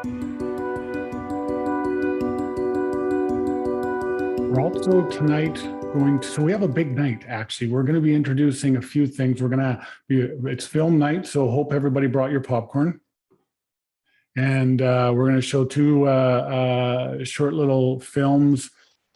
We're also tonight so we have a big night, actually. We're going to be introducing a few things. It's film night, so hope everybody brought your popcorn. And we're going to show two short little films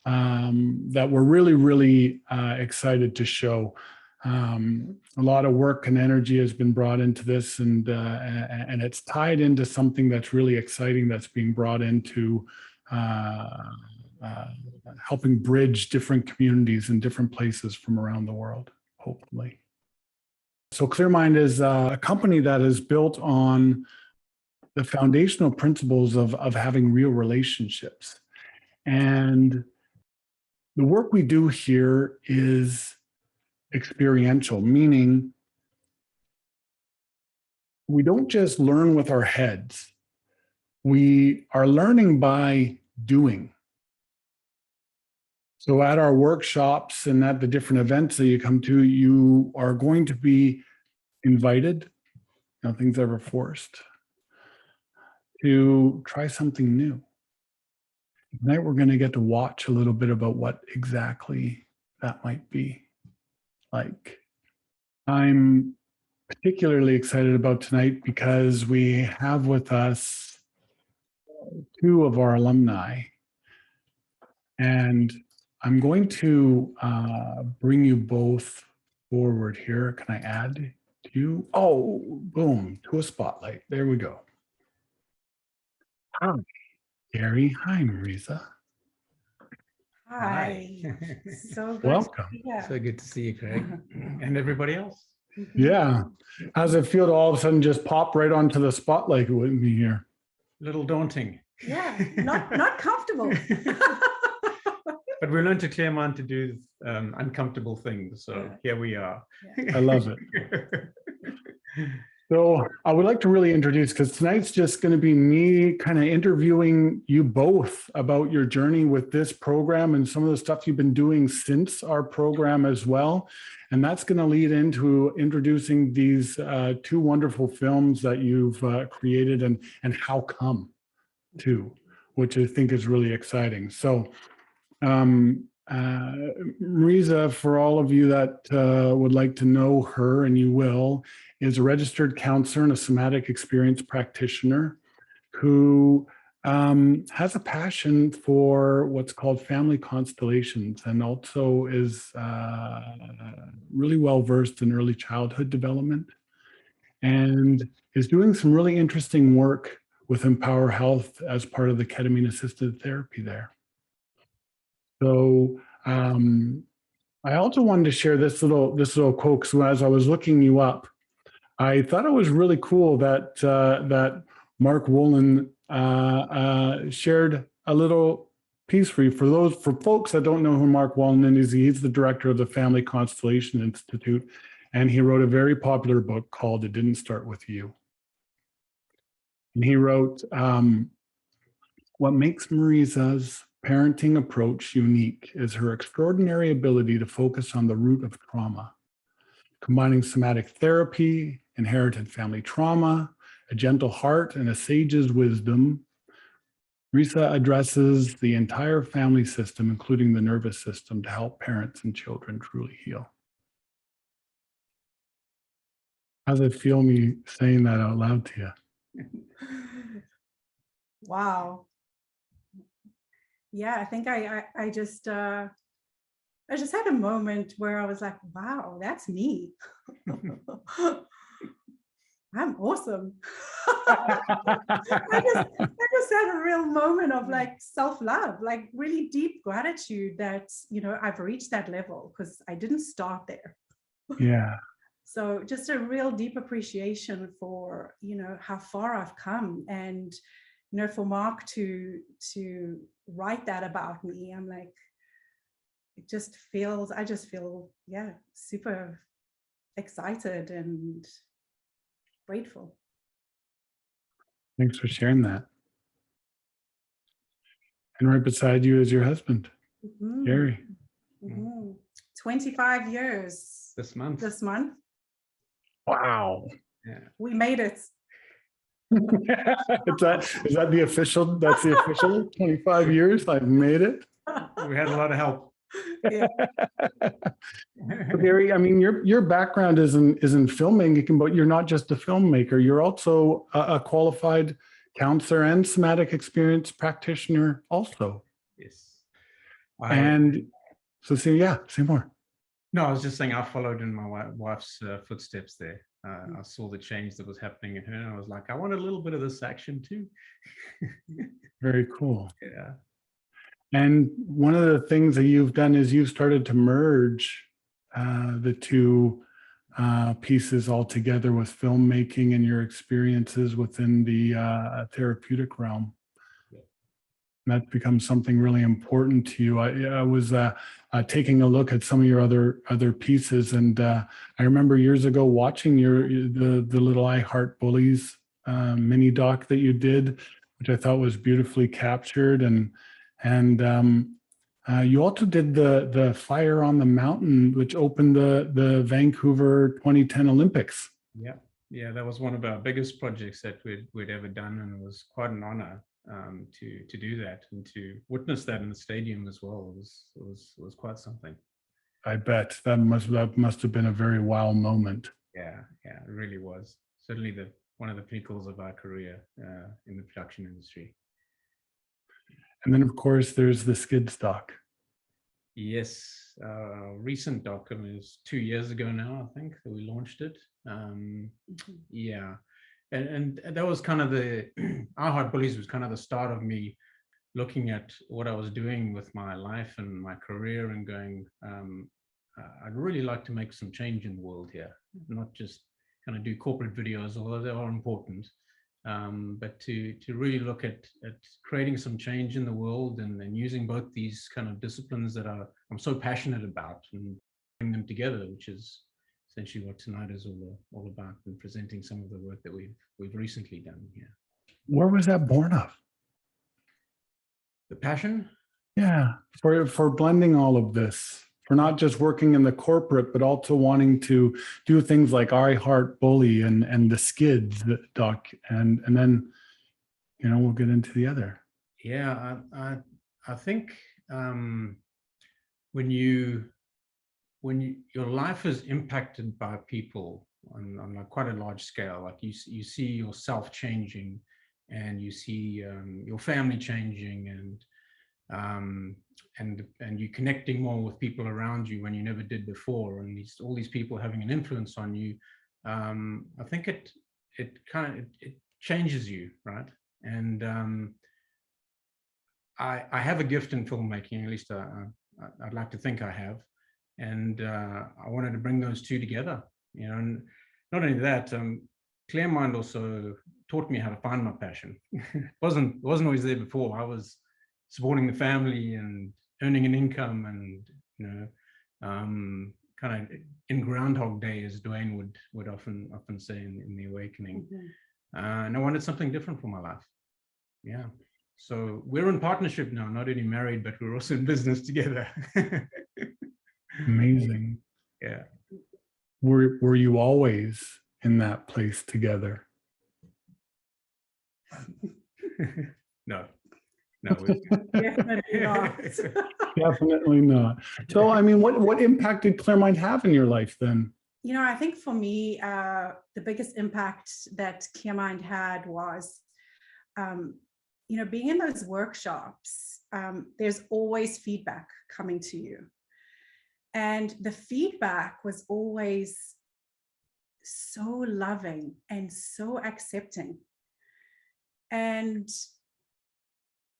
that we're really excited to show. A lot of work and energy has been brought into this, and it's tied into something that's really exciting that's being brought into helping bridge different communities in different places from around the world, hopefully. So Clearmind is a company that is built on the foundational principles of having real relationships. And the work we do here is experiential, meaning we don't just learn with our heads. We are learning by doing. So at our workshops and at the different events that you come to, you are going to be invited, nothing's ever forced, to try something new. Tonight we're going to get to watch a little bit about what exactly that might be like. I'm particularly excited about tonight because we have with us two of our alumni, and I'm going to bring you both forward here. Can I add you? Oh, boom, to a spotlight. There we go. Hi, Gary. Hi, Merissa. Hi. So good. Welcome. So good to see you, Craig, and everybody else. Yeah. How's it feel to all of a sudden just pop right onto the spotlight with me here? A little daunting. Yeah, not comfortable. But we learned to Clearmind to do uncomfortable things. So here we are. I love it. So I would like to really introduce, because tonight's just going to be me kind of interviewing you both about your journey with this program and some of the stuff you've been doing since our program as well. And that's going to lead into introducing these two wonderful films that you've created and how come too, which I think is really exciting. So Merissa, for all of you that would like to know her, and you will, is a registered counselor and a somatic experience practitioner who has a passion for what's called family constellations, and also is really well versed in early childhood development, and is doing some really interesting work with Empower Health as part of the ketamine assisted therapy there. So I also wanted to share this little quote. So as I was looking you up, I thought it was really cool that that Mark Wolin shared a little piece for you. For folks that don't know who Mark Wolin is, he's the director of the Family Constellation Institute, and he wrote a very popular book called "It Didn't Start with You." And he wrote, "What makes Marissa's parenting approach unique is her extraordinary ability to focus on the root of trauma, combining somatic therapy, inherited family trauma, a gentle heart, and a sage's wisdom. Marissa addresses the entire family system, including the nervous system, to help parents and children truly heal." How does it feel me saying that out loud to you? Wow. Yeah, I think I just had a moment where I was like, wow, that's me. I'm awesome. I just had a real moment of like self-love, like really deep gratitude that, I've reached that level, because I didn't start there. Yeah. So just a real deep appreciation for, how far I've come. And, for Mark to write that about me, I'm like, I just feel, yeah, super excited and grateful. Thanks for sharing that. And right beside you is your husband, Gary. 25 years. This month. This month. Wow. Yeah. We made it. Is that the official? That's the official 25 years. I've made it. We had a lot of help. Yeah. But Gary, I mean, your background is in filmmaking, but you're not just a filmmaker. You're also a qualified counselor and somatic experience practitioner also. Yes. And so say more. No, I was just saying I followed in my wife's footsteps there. I saw the change that was happening in her, and I was like, I want a little bit of this action too. Very cool. Yeah. And one of the things that you've done is you've started to merge the two pieces all together with filmmaking and your experiences within the therapeutic realm. And that's become something really important to you. I was taking a look at some of your other pieces, and I remember years ago watching the little I Heart Bullies mini doc that you did, which I thought was beautifully captured, and you also did the Fire on the Mountain, which opened the Vancouver 2010 Olympics. Yeah, that was one of our biggest projects that we'd ever done, and it was quite an honor to do that and to witness that in the stadium as well. It was quite something. I bet that must have been a very wow moment. Yeah, it really was. Certainly one of the pinnacles of our career in the production industry. And then, of course, there's the Skids doc. Yes, recent doc, I mean, it was 2 years ago now, I think, that we launched it. Yeah, and that was kind of Our Heart Bullies was kind of the start of me looking at what I was doing with my life and my career and going, I'd really like to make some change in the world here, not just kind of do corporate videos, although they are important. But to really look at creating some change in the world and using both these kind of disciplines that I'm so passionate about and bring them together, which is essentially what tonight is all about, and presenting some of the work that we've recently done here. Where was that born of? The passion? Yeah, for blending all of this, for not just working in the corporate, but also wanting to do things like I Heart Bully and the Skids doc, and then we'll get into the other. Yeah, I think when your life is impacted by people on quite a large scale, like you see yourself changing, and you see your family changing, and you're connecting more with people around you when you never did before, and all these people having an influence on you, I think it changes you, right? And I have a gift in filmmaking, at least I'd like to think I have, and I wanted to bring those two together, and not only that, Clearmind also taught me how to find my passion. It wasn't always there before. I was supporting the family and earning an income, and kind of in Groundhog Day, as Duane would often say in The Awakening. And I wanted something different for my life. Yeah. So we're in partnership now, not only married, but we're also in business together. Amazing. Yeah. Were you always in that place together? No. Definitely not. Definitely not. So, I mean, what impact did Clearmind have in your life then? I think for me, the biggest impact that Clearmind had was, being in those workshops, there's always feedback coming to you. And the feedback was always so loving and so accepting. And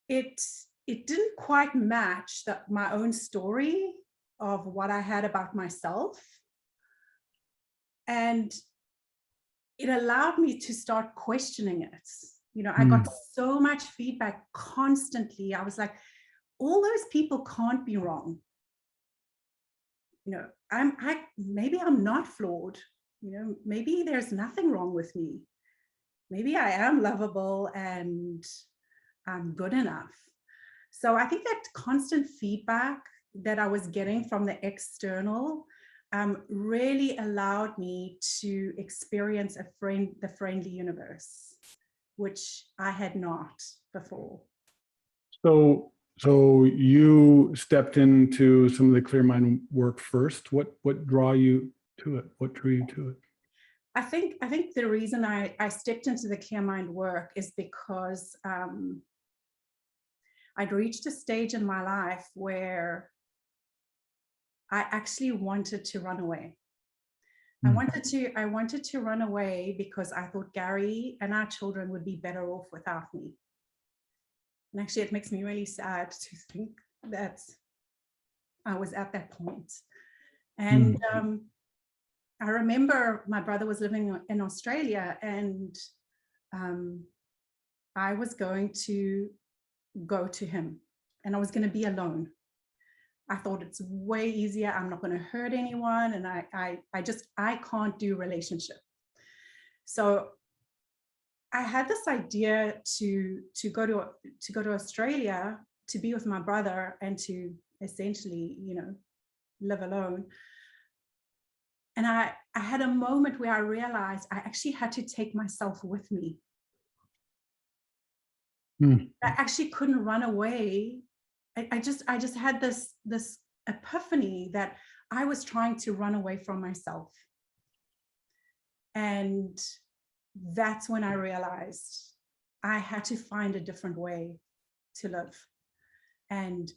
it didn't quite match my own story of what I had about myself. And it allowed me to start questioning it. I got so much feedback constantly. I was like, all those people can't be wrong. Maybe I'm not flawed. Maybe there's nothing wrong with me. Maybe I am lovable and I'm good enough. So I think that constant feedback that I was getting from the external really allowed me to experience the friendly universe. which I had not before. So you stepped into some of the Clearmind work first. What drew you to it? What drew you to it? I think the reason I stepped into the Clearmind work is because I'd reached a stage in my life where I actually wanted to run away. I wanted to run away because I thought Gary and our children would be better off without me. And actually, it makes me really sad to think that I was at that point. And I remember my brother was living in Australia, and I was going to go to him, and I was going to be alone. I thought it's way easier. I'm not going to hurt anyone, and I can't do relationship. So I had this idea to go to Australia to be with my brother and to essentially, live alone. And I had a moment where I realized I actually had to take myself with me. I actually couldn't run away. I just had this epiphany that I was trying to run away from myself. And that's when I realized I had to find a different way to live. And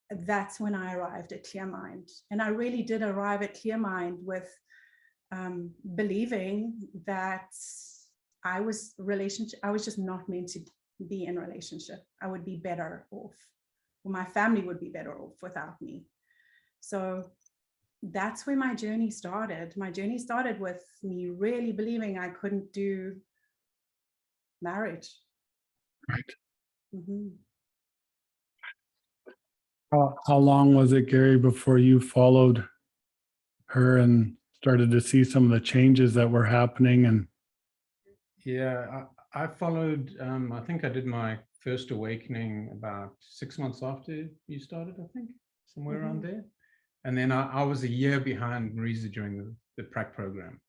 that's when I arrived at Clearmind. And I really did arrive at Clearmind with believing that I was just not meant to be in relationship. I would be better off, or my family would be better off without me. So that's where my journey started. My journey started with me really believing I couldn't do marriage. Right. Mm-hmm. How long was it, Gary, before you followed her and started to see some of the changes that were happening? And yeah, I followed, I think I did my first awakening about 6 months after you started, I think, somewhere around there. And then I was a year behind Merissa during the prac program.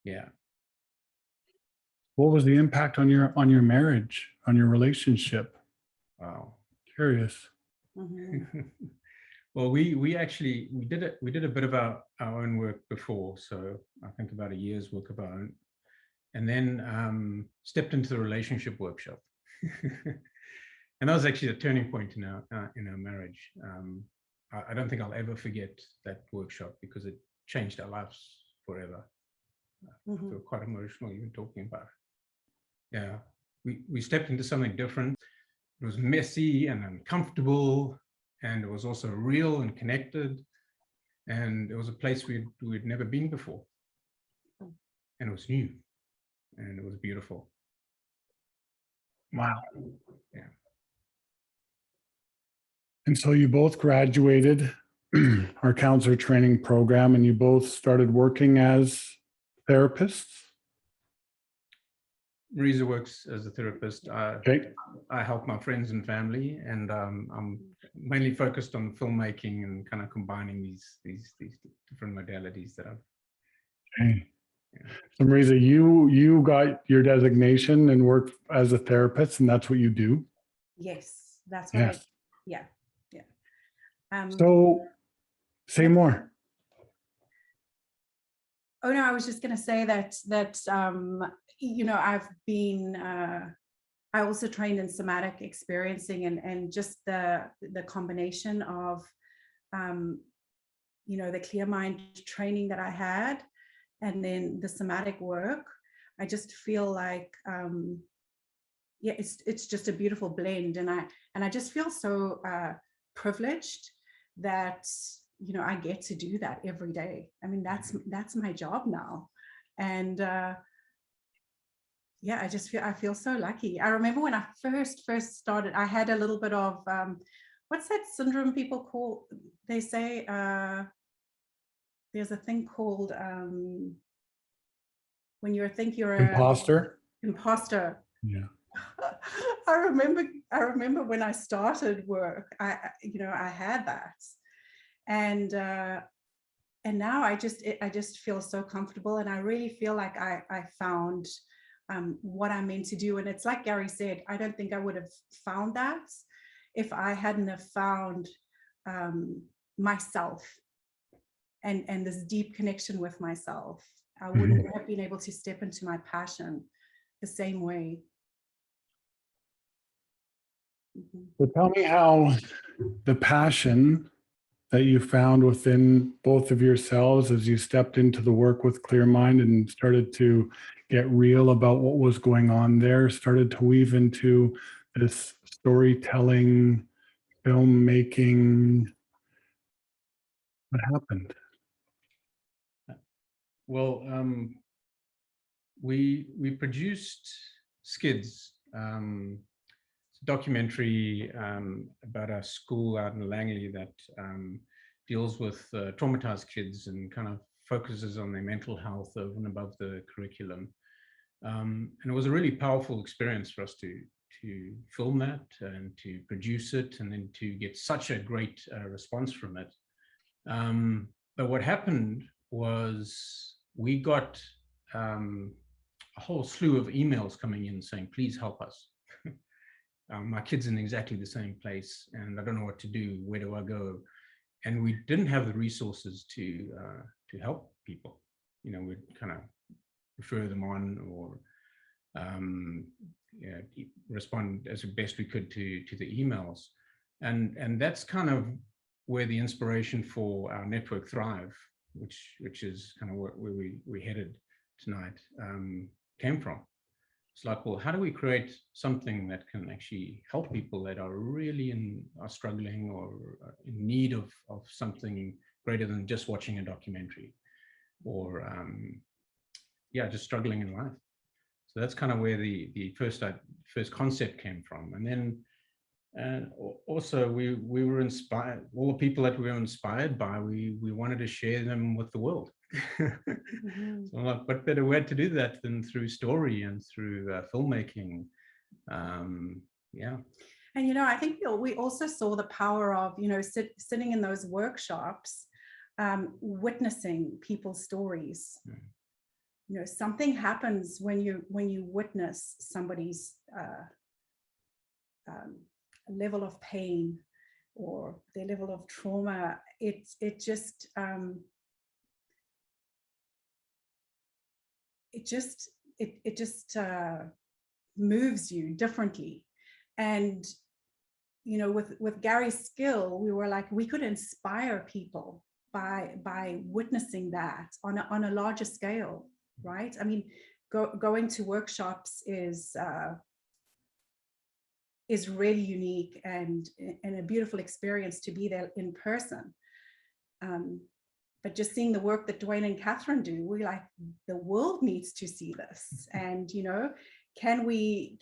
Yeah. what was the impact on your marriage, on your relationship? Wow. Curious. Well, we did a bit of our own work before, so I think about a year's work of our own, and then stepped into the relationship workshop. And that was actually a turning point in our marriage. I don't think I'll ever forget that workshop because it changed our lives forever. I feel quite emotional even talking about it. Yeah, we stepped into something different. It was messy and uncomfortable, and it was also real and connected, and it was a place we'd never been before, and it was new, and it was beautiful. Wow. Yeah. And so you both graduated our counselor training program, and you both started working as therapists? Merissa works as a therapist. Okay. I help my friends and family, and I'm mainly focused on filmmaking and kind of combining these different modalities that I've. Okay. Yeah. So Merissa, you got your designation and worked as a therapist, and that's what you do? Yes, that's what I do. Yeah. So say more. Oh no, I was just going to say that I've been I also trained in somatic experiencing, and just the combination of the Clearmind training that I had, and then the somatic work. I just feel like it's just a beautiful blend, and I just feel so privileged that I get to do that every day. I mean, that's my job now. And I feel so lucky. I remember when I first started, I had a little bit of what's that syndrome people call, they say there's a thing called when you think you're Imposter. Yeah. I remember when I started work, I had that, and now I just feel so comfortable, and I really feel like I found what I'm meant to do. And it's like Gary said, I don't think I would have found that if I hadn't have found myself and this deep connection with myself. I wouldn't have been able to step into my passion the same way. So tell me how the passion that you found within both of yourselves as you stepped into the work with Clearmind and started to get real about what was going on there, started to weave into this storytelling, filmmaking. What happened? Well, we produced Skids, documentary about a school out in Langley that deals with traumatized kids and kind of focuses on their mental health over and above the curriculum. And it was a really powerful experience for us to film that and to produce it and then to get such a great response from it. But what happened was we got a whole slew of emails coming in saying, please help us. My kid's in exactly the same place and I don't know what to do. Where do I go? And we didn't have the resources to help people. You know, we'd kind of refer them on or respond as best we could to the emails. And that's kind of where the inspiration for our network Thrive, which is kind of where we headed tonight, came from. It's like, well, how do we create something that can actually help people that are really are struggling or in need of something greater than just watching a documentary or just struggling in life. So that's kind of where the first concept came from. And then also we were inspired, all the people that we were inspired by, we wanted to share them with the world. So I'm like, what better way to do that than through story and through filmmaking? And I think we also saw the power of sitting in those workshops, witnessing people's stories. Something happens when you witness somebody's level of pain or their level of trauma. It just moves you differently. And with Gary's skill, we were like, we could inspire people by witnessing that on a larger scale, right? I mean, going to workshops is really unique and a beautiful experience to be there in person. But just seeing the work that Duane and Catherine do, we're like, the world needs to see this. And, can we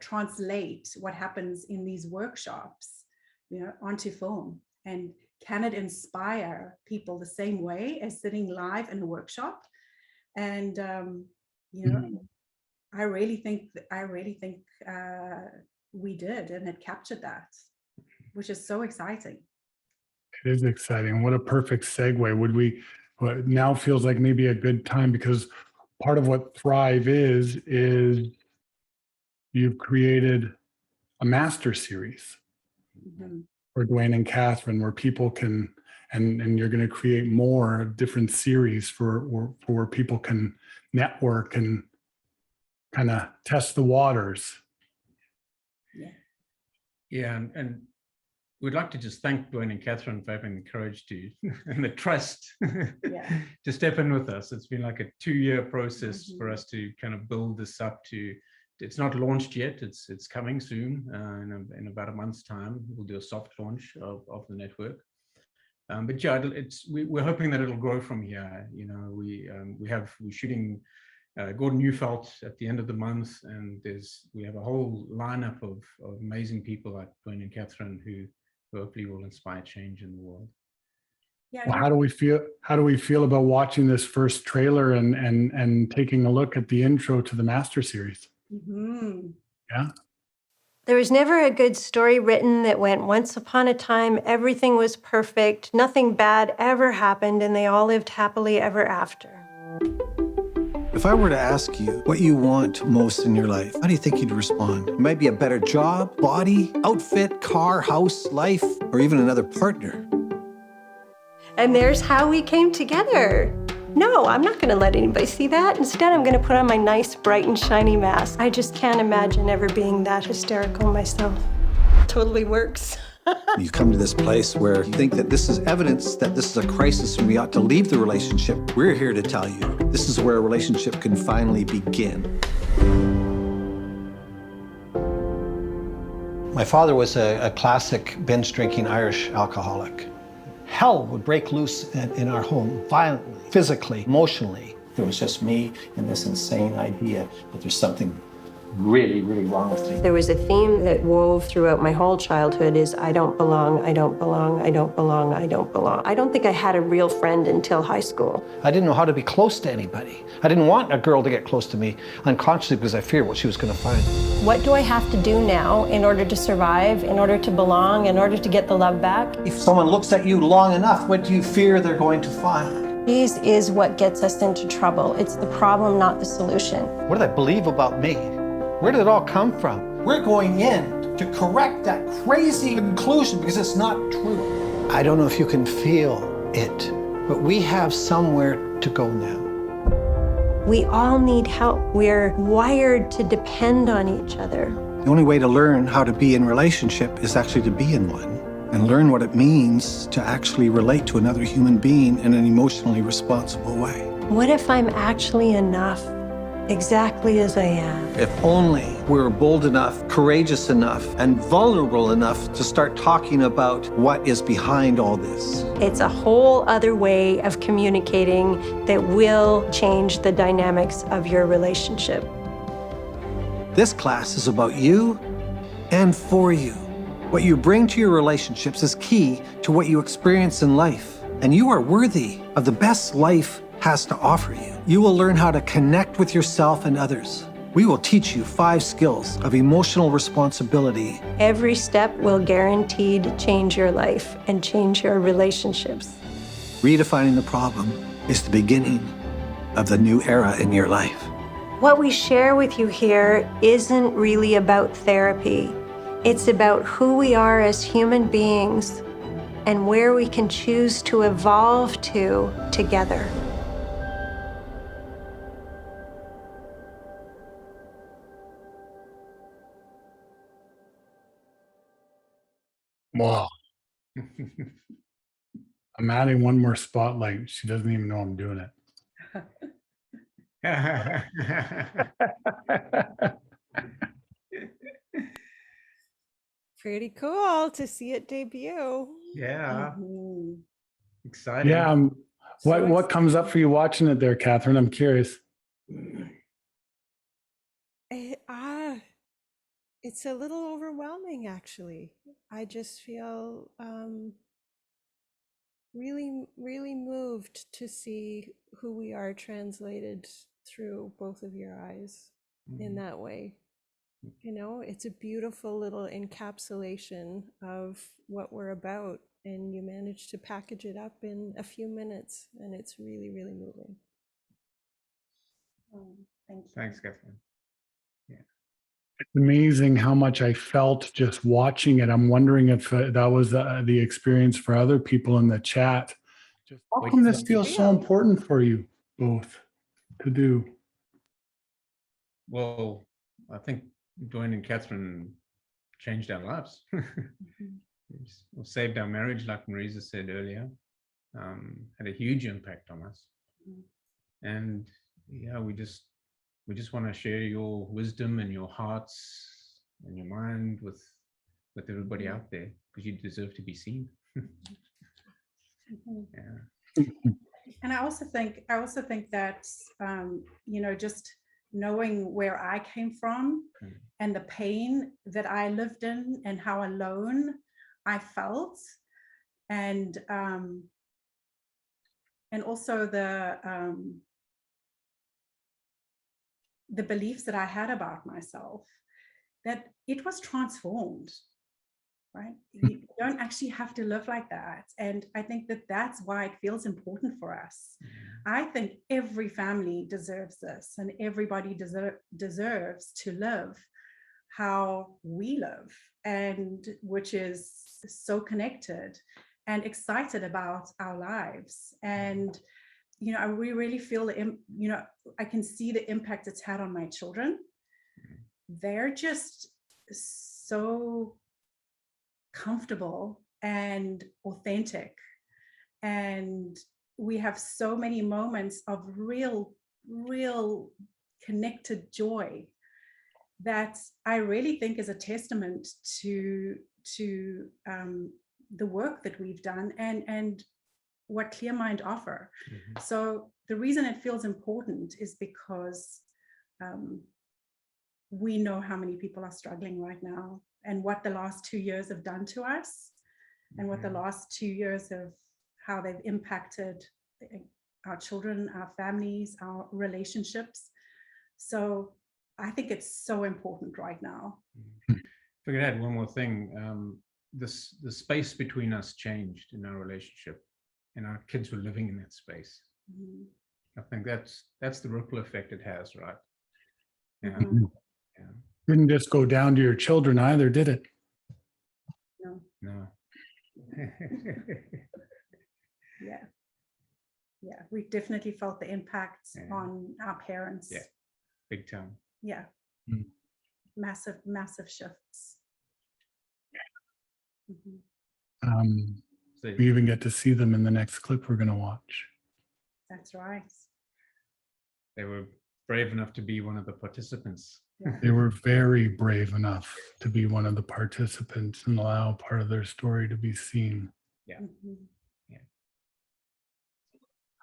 translate what happens in these workshops, onto film? And can it inspire people the same way as sitting live in a workshop? And, I really think we did, and it captured that, which is so exciting. It is exciting. What a perfect segue. What now feels like maybe a good time, because part of what Thrive is you've created a master series for Duane and Catherine, where people can, and you're going to create more different series for where people can network and kind of test the waters. Yeah, and we'd like to just thank Duane and Catherine for having the courage to and the trust to step in with us. It's been like a 2-year process for us to kind of build this up to. It's not launched yet. It's coming soon. In about a month's time, we'll do a soft launch of the network. But yeah, we're hoping that it'll grow from here. We're shooting Gordon Neufeld at the end of the month, and we have a whole lineup of amazing people like Duane and Catherine who hopefully will inspire change in the world. Yeah. Well, how do we feel about watching this first trailer and taking a look at the intro to the Master Series? Yeah. There was never a good story written that went, once upon a time, everything was perfect, nothing bad ever happened, and they all lived happily ever after. If I were to ask you what you want most in your life, how do you think you'd respond? It might be a better job, body, outfit, car, house, life, or even another partner. And there's how we came together. No, I'm not gonna let anybody see that. Instead, I'm gonna put on my nice, bright and shiny mask. I just can't imagine ever being that hysterical myself. Totally works. You come to this place where you think that this is evidence that this is a crisis and we ought to leave the relationship. We're here to tell you this is where a relationship can finally begin. My father was a classic binge drinking Irish alcoholic. Hell would break loose in our home, violently, physically, emotionally. It was just me and this insane idea that there's something really, really wrong with me. There was a theme that wove throughout my whole childhood is I don't belong, I don't belong, I don't belong, I don't belong. I don't think I had a real friend until high school. I didn't know how to be close to anybody. I didn't want a girl to get close to me unconsciously because I feared what she was going to find. What do I have to do now in order to survive, in order to belong, in order to get the love back? If someone looks at you long enough, what do you fear they're going to find? This is what gets us into trouble. It's the problem, not the solution. What do they believe about me? Where did it all come from? We're going in to correct that crazy conclusion because it's not true. I don't know if you can feel it, but we have somewhere to go now. We all need help. We're wired to depend on each other. The only way to learn how to be in relationship is actually to be in one and learn what it means to actually relate to another human being in an emotionally responsible way. What if I'm actually enough, exactly as I am? If only we were bold enough, courageous enough, and vulnerable enough to start talking about what is behind all this. It's a whole other way of communicating that will change the dynamics of your relationship. This class is about you and for you. What you bring to your relationships is key to what you experience in life, and you are worthy of the best life has to offer you. You will learn how to connect with yourself and others. We will teach you 5 skills of emotional responsibility. Every step will guaranteed change your life and change your relationships. Redefining the problem is the beginning of the new era in your life. What we share with you here isn't really about therapy. It's about who we are as human beings and where we can choose to evolve to together. Wow. I'm adding one more spotlight. She doesn't even know I'm doing it. Pretty cool to see it debut. Yeah, Mhm. exciting. Yeah. What comes up for you watching it there, Catherine? I'm curious. It's a little overwhelming, actually. I just feel really, really moved to see who we are translated through both of your eyes in that way. You know, it's a beautiful little encapsulation of what we're about, and you managed to package it up in a few minutes, and it's really, really moving. Thank you. Thanks, Catherine. It's amazing how much I felt just watching it. I'm wondering if that was the experience for other people in the chat. Just how come this feels so important for you both to do? Well, I think Duane and Catherine changed our lives. Or saved our marriage, like Merissa said earlier. Had a huge impact on us. And yeah, we just want to share your wisdom and your hearts and your mind with everybody out there, because you deserve to be seen. Yeah. And I also think that you know, just knowing where I came from and the pain that I lived in and how alone I felt, and also the beliefs that I had about myself, that it was transformed, right? You don't actually have to live like that. And I think that that's why it feels important for us. I think every family deserves this, and everybody deserves to live how we live, and which is so connected and excited about our lives. And we really feel I can see the impact it's had on my children. They're just so comfortable and authentic, and we have so many moments of real connected joy that I really think is a testament to the work that we've done and what Clearmind offer. So the reason it feels important is because we know how many people are struggling right now, and what the last 2 years have done to us, and what the last 2 years of how they've impacted our children, our families, our relationships. So I think it's so important right now. If I could add one more thing, the space between us changed in our relationship, and our kids were living in that space. I think that's the ripple effect it has, right? Yeah. Didn't just go down to your children either, did it? No. Yeah, we definitely felt the impact on our parents. Yeah, big time. Yeah. Massive shifts. We even get to see them in the next clip we're going to watch. That's right. They were brave enough to be one of the participants. They were very brave enough to be one of the participants and allow part of their story to be seen. Yeah.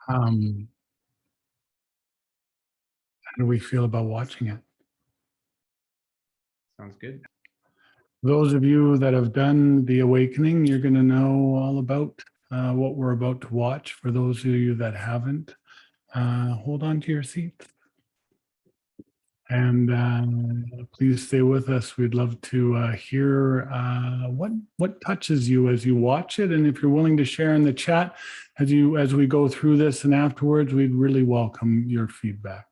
How do we feel about watching it? Sounds good. Those of you that have done the awakening, you're going to know all about what we're about to watch. For those of you that haven't, hold on to your seats. And please stay with us. We'd love to hear what touches you as you watch it. And if you're willing to share in the chat as we go through this and afterwards, we'd really welcome your feedback.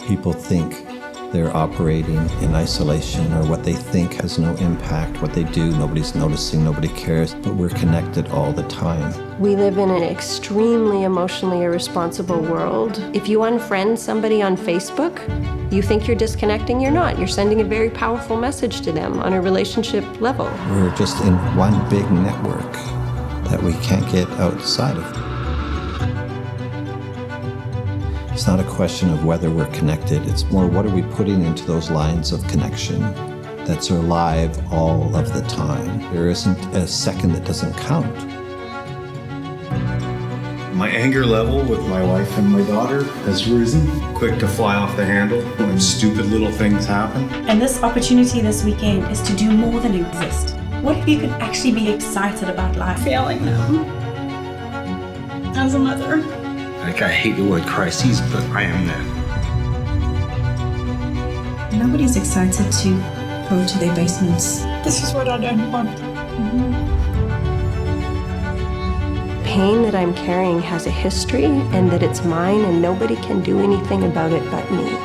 People think they're operating in isolation, or what they think has no impact. What they do, nobody's noticing, nobody cares, but we're connected all the time. We live in an extremely emotionally irresponsible world. If you unfriend somebody on Facebook, you think you're disconnecting, you're not. You're sending a very powerful message to them on a relationship level. We're just in one big network that we can't get outside of. It's not a question of whether we're connected, it's more what are we putting into those lines of connection that's alive all of the time. There isn't a second that doesn't count. My anger level with my wife and my daughter has risen. Quick to fly off the handle when stupid little things happen. And this opportunity this weekend is to do more than exist. What if you could actually be excited about life? Failing them as a mother. Like, I hate the word crises, but I am there. Nobody's excited to go to their basements. This is what I don't want. Pain that I'm carrying has a history, and that it's mine, and nobody can do anything about it but me.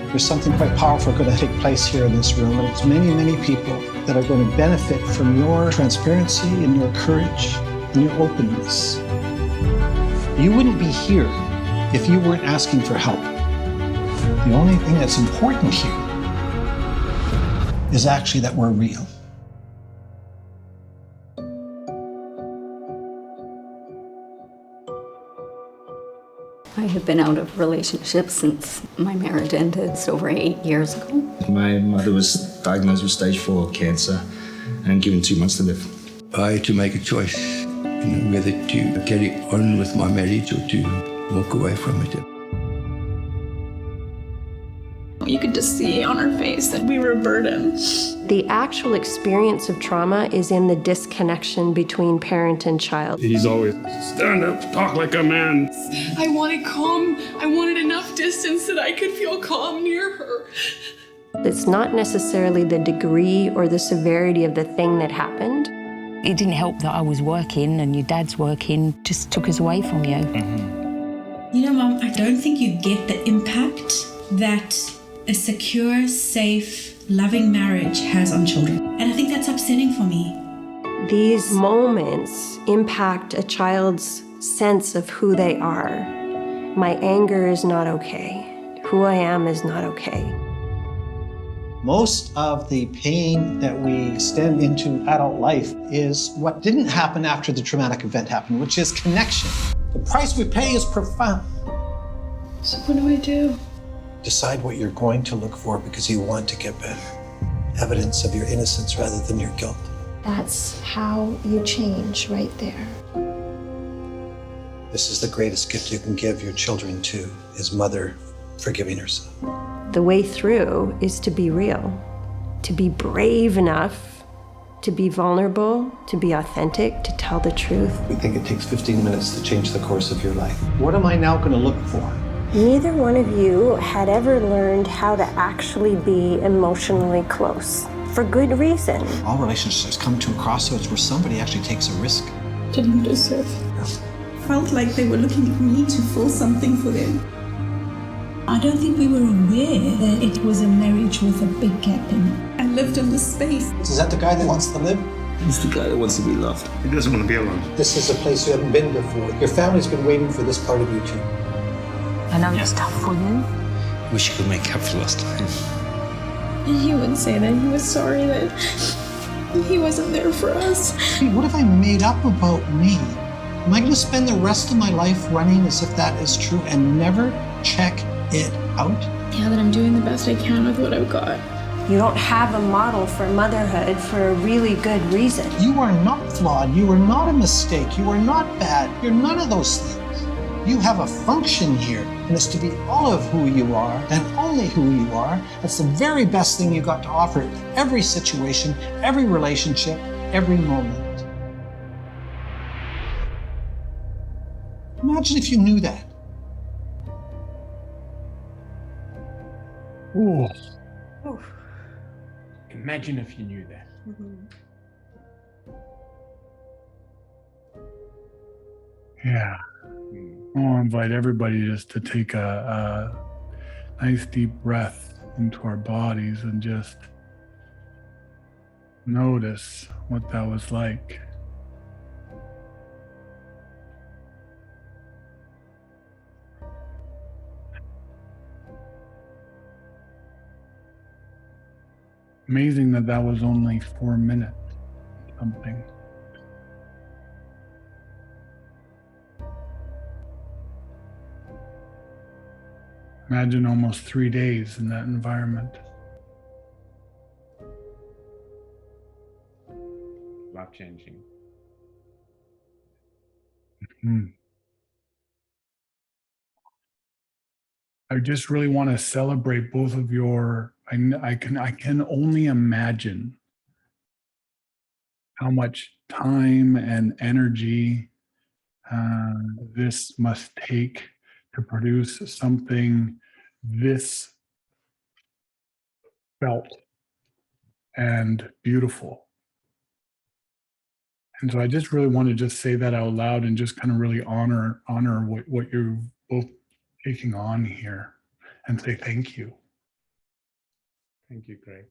There's something quite powerful going to take place here in this room, and it's many, many people that are going to benefit from your transparency and your courage and your openness. You wouldn't be here if you weren't asking for help. The only thing that's important here is actually that we're real. I have been out of relationships since my marriage ended. It's over 8 years ago. My mother was diagnosed with stage 4 cancer and given 2 months to live. I had to make a choice, whether to carry on with my marriage or to walk away from it. You could just see on her face that we were a burden. The actual experience of trauma is in the disconnection between parent and child. He's always, stand up, talk like a man. I wanted calm. I wanted enough distance that I could feel calm near her. It's not necessarily the degree or the severity of the thing that happened. It didn't help that I was working and your dad's working, just took us away from you. You know, Mom, I don't think you get the impact that a secure, safe, loving marriage has on children. And I think that's upsetting for me. These moments impact a child's sense of who they are. My anger is not okay. Who I am is not okay. Most of the pain that we extend into adult life is what didn't happen after the traumatic event happened, which is connection. The price we pay is profound. So what do I do? Decide what you're going to look for because you want to get better. Evidence of your innocence rather than your guilt. That's how you change right there. This is the greatest gift you can give your children too, is mother forgiving herself. The way through is to be real, to be brave enough, to be vulnerable, to be authentic, to tell the truth. We think it takes 15 minutes to change the course of your life. What am I now going to look for? Neither one of you had ever learned how to actually be emotionally close, for good reason. All relationships come to a crossroads where somebody actually takes a risk. Didn't deserve. Felt like they were looking at me to fill something for them. I don't think we were aware that it was a marriage with a big gap in it. I lived in this space. Is that the guy that wants to live? He's the guy that wants to be loved. He doesn't want to be alone. This is a place you haven't been before. Your family's been waiting for this part of you too. I know it's tough for you. Wish you could make up for lost time. He would say that he was sorry that he wasn't there for us. What have I made up about me? Am I going to spend the rest of my life running as if that is true and never check it out? Yeah, that I'm doing the best I can with what I've got. You don't have a model for motherhood for a really good reason. You are not flawed. You are not a mistake. You are not bad. You're none of those things. You have a function here, and it's to be all of who you are and only who you are. That's the very best thing you got to offer every situation, every relationship, every moment. Imagine if you knew that. Ooh. Imagine if you knew that. Yeah. I'll invite everybody just to take a nice deep breath into our bodies and just notice what that was like. Amazing that that was only 4 minutes something. Imagine almost 3 days in that environment. Life-changing. I just really want to celebrate both of your, I can only imagine how much time and energy this must take to produce something this felt and beautiful. And so I just really want to just say that out loud and just kind of really honor what you're both taking on here and say thank you. Thank you, Greg.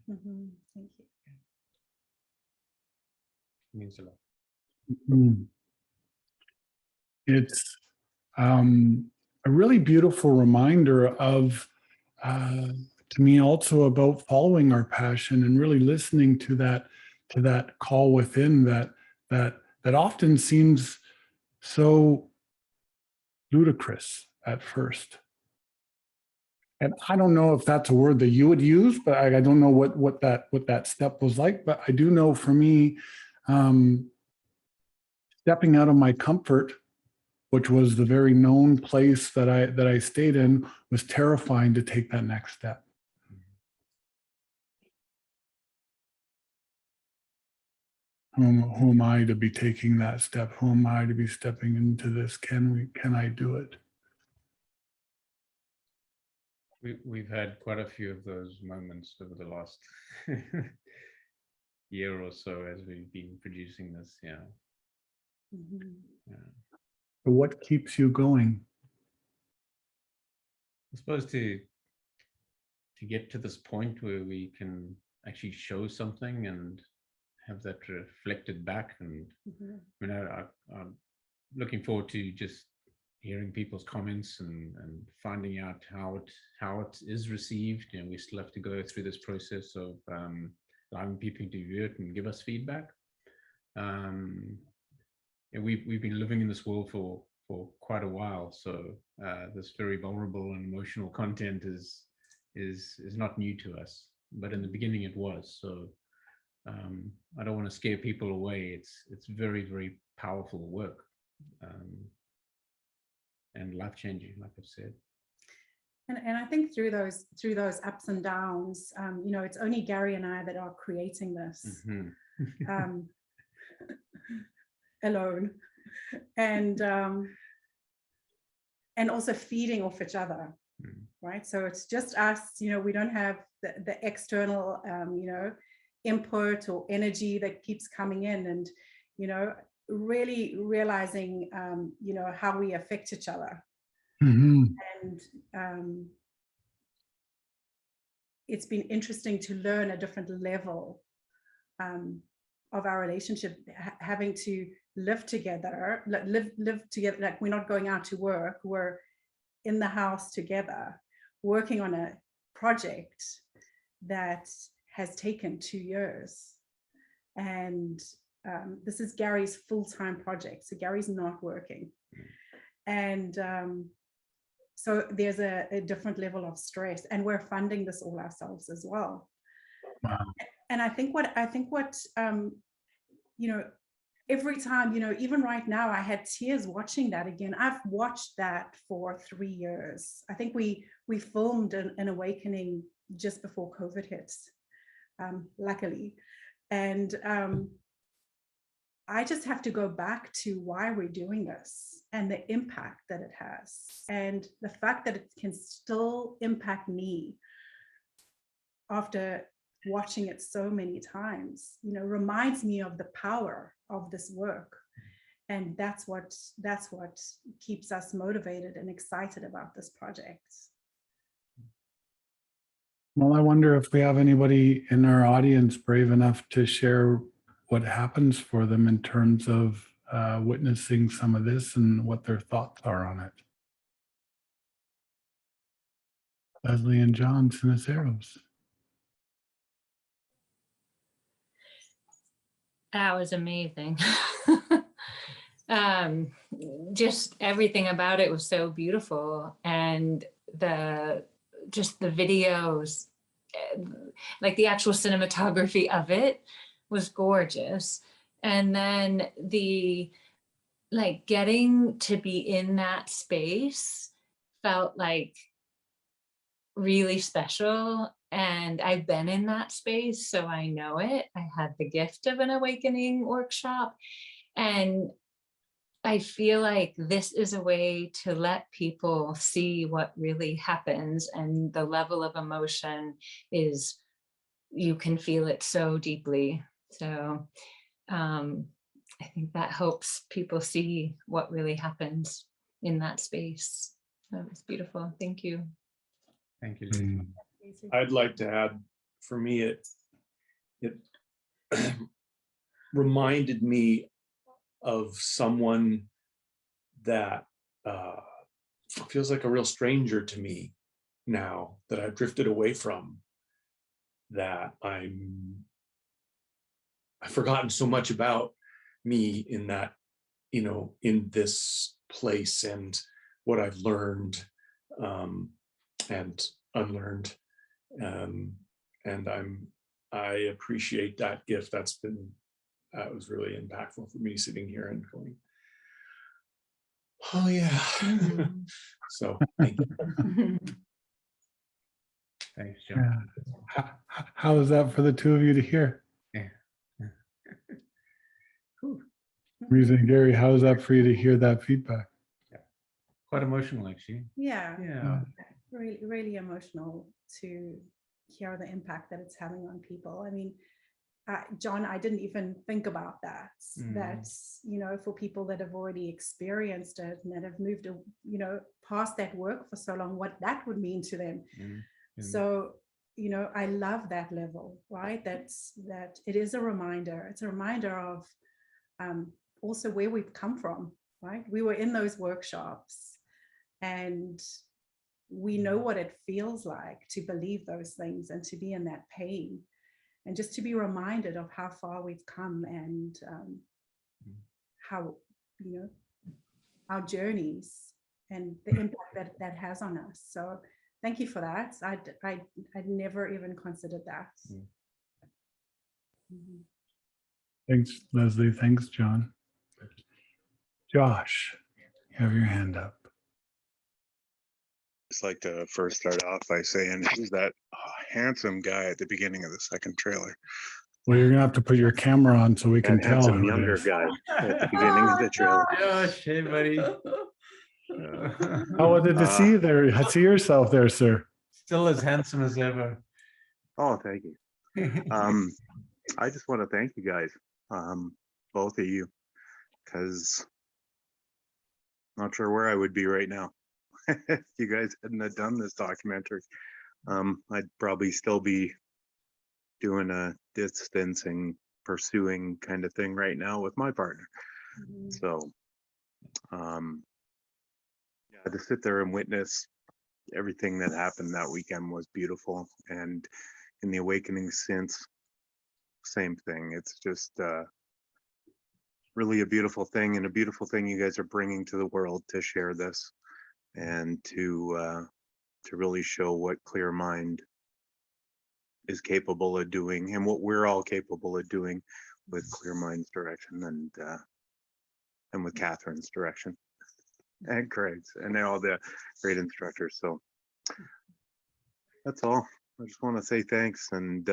Thank you. It means a lot. It's a really beautiful reminder of, to me also, about following our passion and really listening to that call within that often seems so ludicrous at first. And I don't know if that's a word that you would use, but I don't know what that step was like. But I do know for me, stepping out of my comfort, which was the very known place that I stayed in, was terrifying to take that next step. Who am I to be taking that step? Who am I to be stepping into this? Can I do it? We've had quite a few of those moments over the last year or so as we've been producing this. Yeah. Mm-hmm. Yeah. So what keeps you going? I suppose to get to this point where we can actually show something and have that reflected back, and I'm looking forward to just hearing people's comments and finding out how it is received. You know, we still have to go through this process of allowing people to view it and give us feedback. We've been living in this world for quite a while, so this very vulnerable and emotional content is not new to us, but in the beginning it was. So I don't want to scare people away. It's very, very powerful work, and life-changing, like I've said. And I think through those ups and downs, it's only Gary and I that are creating this alone, and also feeding off each other, right? So it's just us. We don't have the external, input or energy that keeps coming in, and really realizing, how we affect each other. Mm-hmm. And it's been interesting to learn a different level of our relationship, having to live together, live together. Like, we're not going out to work, we're in the house together, working on a project that has taken 2 years. And this is Gary's full-time project, so Gary's not working. And so there's a different level of stress, and we're funding this all ourselves as well. Wow. And I think what every time, even right now, I had tears watching that again. I've watched that for 3 years. I think we filmed an awakening just before COVID hits, luckily. And I just have to go back to why we're doing this and the impact that it has, and the fact that it can still impact me after watching it so many times, reminds me of the power of this work. And that's what keeps us motivated and excited about this project. Well, I wonder if we have anybody in our audience brave enough to share what happens for them in terms of witnessing some of this and what their thoughts are on it. Leslie and John Siniceros. That was amazing. Just everything about it was so beautiful, and the videos, like the actual cinematography of it was gorgeous. And then getting to be in that space felt like really special. And I've been in that space, so I know it. I had the gift of an awakening workshop, and I feel like this is a way to let people see what really happens, and the level of emotion is, you can feel it so deeply. So I think that helps people see what really happens in that space. That was beautiful. Thank you. Thank you, Lisa. I'd like to add, for me, it reminded me of someone that feels like a real stranger to me now, that I've drifted away from, that I've forgotten so much about me in that, in this place, and what I've learned and unlearned. And I appreciate that gift. That was really impactful for me, sitting here and going, oh yeah. Mm-hmm. So thank you. Thanks, John. Yeah. How is that for the two of you to hear? Yeah. Merissa and Gary, how is that for you to hear that feedback? Yeah. Quite emotional, actually. Yeah. Yeah. really, really emotional to hear the impact that it's having on people. I mean, John, I didn't even think about that. That's, you know, for people that have already experienced it and that have moved, you know, past that work for so long, what that would mean to them. So, you know, I love that level, right? That it is a reminder. It's a reminder of also where we've come from, right? We were in those workshops and we know what it feels like to believe those things and to be in that pain. And just to be reminded of how far we've come and how, you know, our journeys and the impact that has on us. So thank you for that. I'd never even considered that. Thanks, Leslie. Thanks, John. Josh, you have your hand up. Just like to first start off by saying, who's that handsome guy at the beginning of the second trailer? Well, you're gonna have to put your camera on so we can That tell handsome who it younger is. guy at the beginning of the trailer. Josh, hey buddy. How was it to see you there? See yourself there, sir. Still as handsome as ever. Oh, thank you. I just want to thank you guys, both of you, because I'm not sure where I would be right now if you guys hadn't have done this documentary. I'd probably still be doing a distancing, pursuing kind of thing right now with my partner. So, yeah, to sit there and witness everything that happened that weekend was beautiful. And in the awakening since, same thing. It's just really a beautiful thing, and a beautiful thing you guys are bringing to the world to share this and to really show what Clearmind is capable of doing and what we're all capable of doing with Clearmind's direction and with Catherine's direction and Craig's and all the great instructors. So that's all. I just want to say thanks, and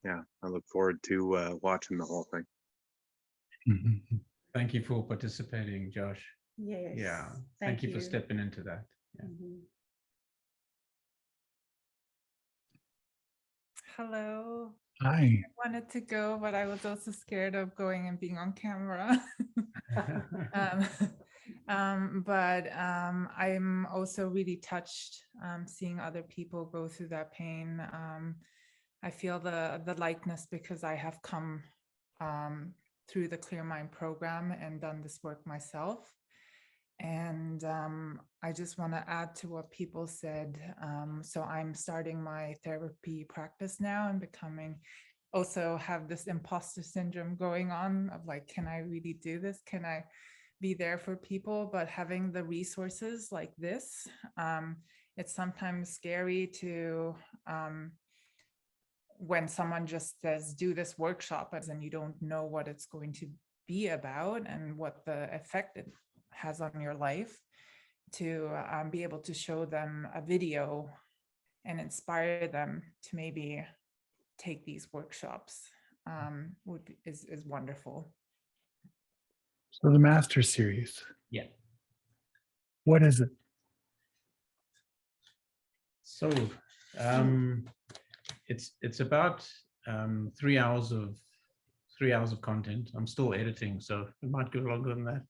yeah, I look forward to watching the whole thing. Thank you for participating, Josh. Yes. Yeah. Thank you for stepping into that. Yeah. Hello. Hi. I wanted to go, but I was also scared of going and being on camera. But I'm also really touched seeing other people go through that pain. I feel the likeness because I have come through the Clearmind program and done this work myself. And I just want to add to what people said. So I'm starting my therapy practice now and also have this imposter syndrome going on of like, can I really do this? Can I be there for people? But having the resources like this, it's sometimes scary to, when someone just says, do this workshop, and you don't know what it's going to be about and what the effect it has on your life, to be able to show them a video and inspire them to maybe take these workshops is wonderful. So the Master Series. Yeah. What is it? So it's about 3 hours of content. I'm still editing, so it might go longer than that.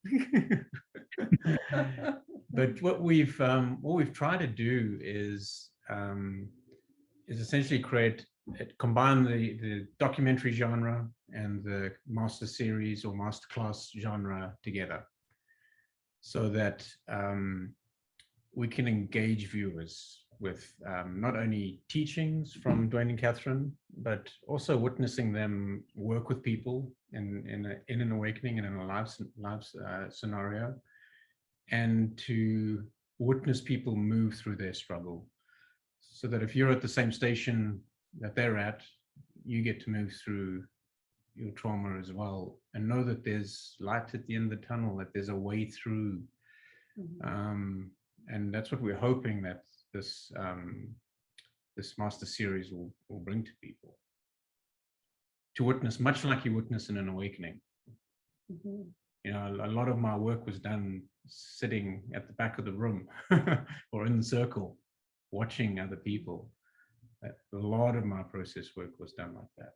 But what we've tried to do is essentially combine the documentary genre and the master series or masterclass genre together, so that we can engage viewers with not only teachings from Duane and Catherine, but also witnessing them work with people in an awakening and in a live scenario, and to witness people move through their struggle, so that if you're at the same station that they're at, you get to move through your trauma as well, and know that there's light at the end of the tunnel, that there's a way through. And that's what we're hoping that this master series will bring to people, to witness, much like you witness in an awakening. You know, a lot of my work was done sitting at the back of the room or in the circle, watching other people, a lot of my process work was done like that.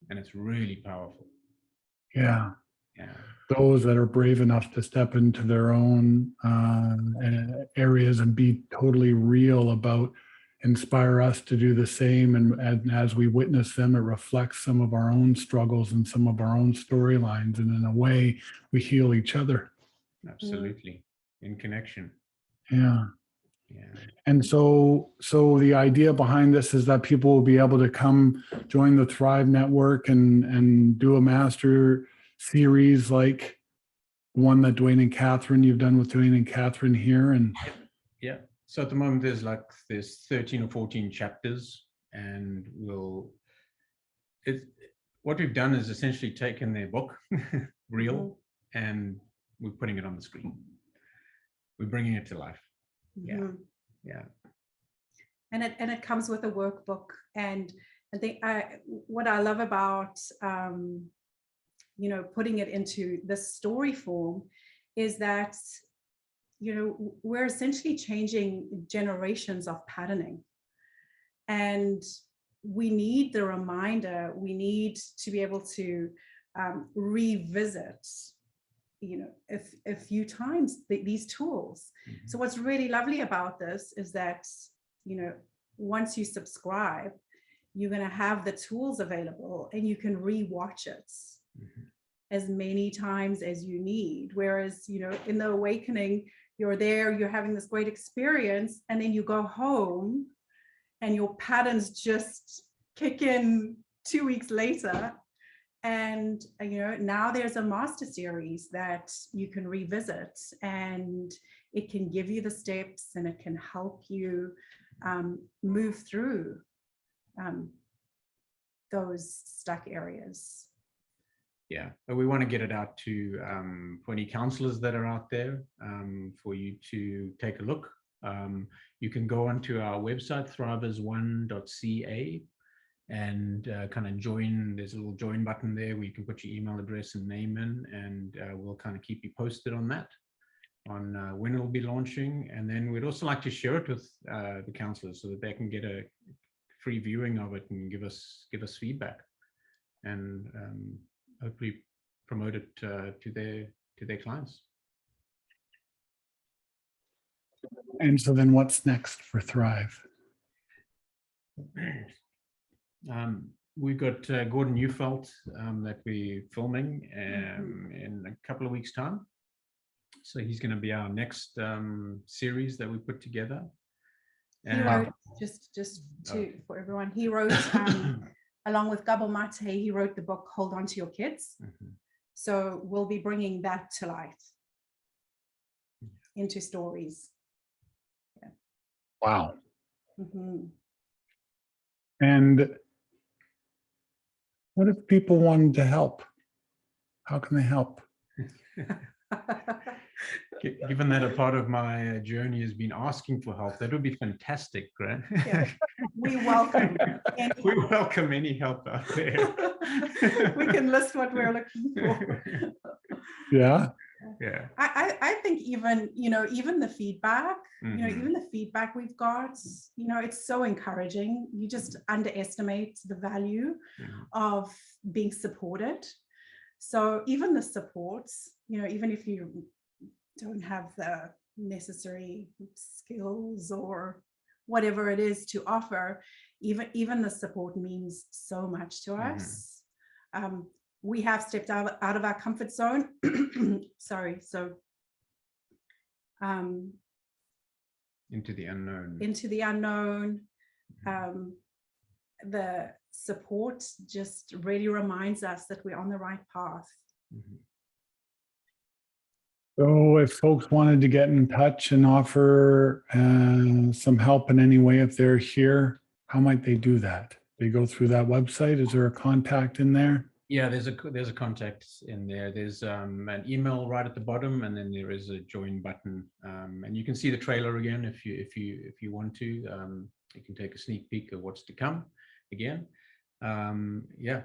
And it's really powerful. Yeah. Yeah. Those that are brave enough to step into their own areas and be totally real about, inspire us to do the same. And as we witness them, it reflects some of our own struggles and some of our own storylines. And in a way, we heal each other. Absolutely. In connection. Yeah. Yeah. And so the idea behind this is that people will be able to come join the Thrive Network and do a master series like one that Duane and Catherine, you've done with Duane and Catherine here. And yeah. So at the moment there's 13 or 14 chapters, and what we've done is essentially taken their book, Real, and we're putting it on the screen. We're bringing it to life. Yeah. Yeah. And it comes with a workbook. And I think what I love about putting it into the story form is that we're essentially changing generations of patterning, and we need the reminder. We need to be able to revisit a few times these tools. So what's really lovely about this is that, once you subscribe, you're going to have the tools available and you can re-watch it as many times as you need. Whereas, in the awakening, you're there, you're having this great experience, and then you go home and your patterns just kick in 2 weeks later. And now there's a master series that you can revisit, and it can give you the steps, and it can help you move through those stuck areas. Yeah, but we want to get it out to for any counselors that are out there, for you to take a look. You can go onto our website, thrivers1.ca, and kind of join. There's a little join button there where you can put your email address and name in, and we'll kind of keep you posted on that, on when it'll be launching. And then we'd also like to share it with the counselors so that they can get a free viewing of it and give us feedback, and hopefully promote it to their clients. And so then what's next for Thrive? We've got Gordon Neufeld that we're filming in a couple of weeks' time. So he's going to be our next series that we put together. He wrote, for everyone, he wrote, along with Gabo Mate, he wrote the book, Hold On to Your Kids. So we'll be bringing that to life into stories. Yeah. Wow. And what if people wanted to help? How can they help? Given that a part of my journey has been asking for help, that would be fantastic, Grant. Yeah. We welcome any help out there. We can list what we're looking for. Yeah. Yeah. I think even the feedback, even the feedback we've got, it's so encouraging. You just underestimate the value of being supported. So even the supports, even if you don't have the necessary skills or whatever it is to offer, even the support means so much to us. We have stepped out of our comfort zone. Sorry. So into the unknown. The support just really reminds us that we're on the right path. So if folks wanted to get in touch and offer some help in any way, if they're here, how might they do that? They go through that website? Is there a contact in there? Yeah, there's a contact in there. There's an email right at the bottom, and then there is a join button. And you can see the trailer again if you want to. You can take a sneak peek of what's to come again. Yeah,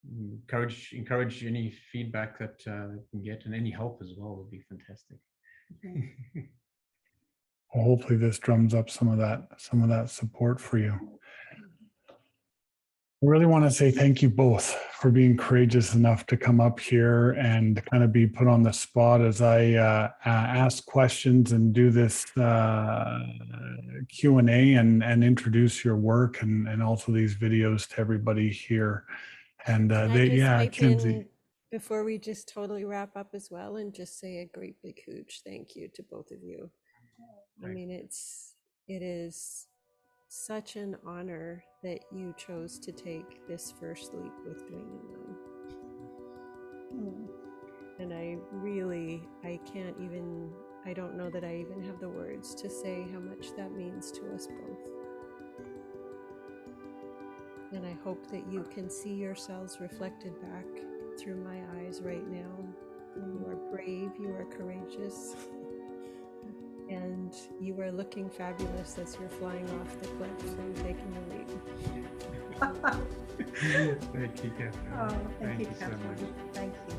encourage any feedback that you can get, and any help as well would be fantastic. hopefully this drums up some of that support for you. I really want to say thank you both for being courageous enough to come up here and kind of be put on the spot as I ask questions and do this Q&A and introduce your work and also these videos to everybody here. And Kinsey. Before we just totally wrap up as well, and just say a great big huge thank you to both of you. I mean, it is such an honor that you chose to take this first leap with Duane and I. And I don't know that I even have the words to say how much that means to us both. And I hope that you can see yourselves reflected back through my eyes right now. You are brave, you are courageous, and you are looking fabulous as you're flying off the cliff and taking the leap. Thank you, Catherine. Oh, thank you, so Catherine. much. Thank you.